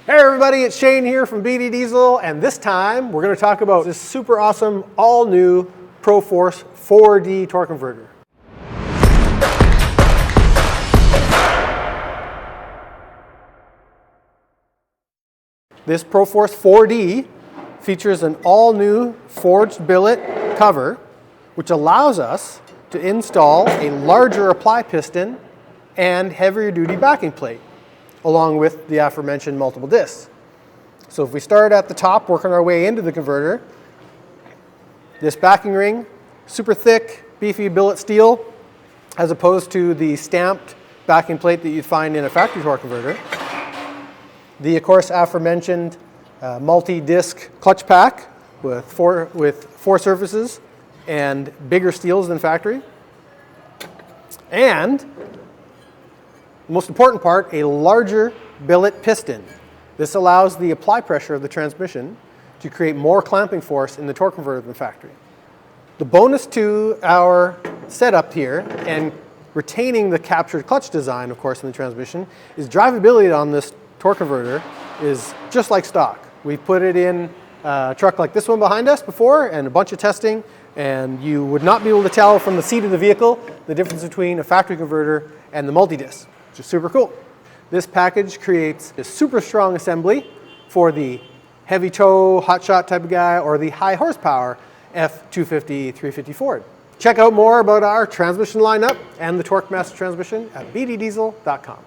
Hey everybody, it's Shane here from BD Diesel, and this time we're going to talk about this super awesome all-new ProForce 4D torque converter. This ProForce 4D features an all-new forged billet cover, which allows us to install a larger apply piston and heavier duty backing plate, along with the aforementioned multiple discs. So if we start at the top, working our way into the converter, this backing ring, super thick, beefy billet steel, as opposed to the stamped backing plate that you'd find in a factory torque converter. The, of course, aforementioned multi-disc clutch pack with four surfaces and bigger steels than factory. And the most important part, a larger billet piston. This allows the apply pressure of the transmission to create more clamping force in the torque converter than factory. The bonus to our setup here, and retaining the captured clutch design, of course, in the transmission, is drivability on this torque converter is just like stock. We put it in a truck like this one behind us before, and a bunch of testing, and you would not be able to tell from the seat of the vehicle the difference between a factory converter and the multi-disc. Which is super cool. This package creates a super strong assembly for the heavy tow, hotshot type of guy, or the high horsepower F250, 350 Ford. Check out more about our transmission lineup and the TorqueMaster transmission at bddiesel.com.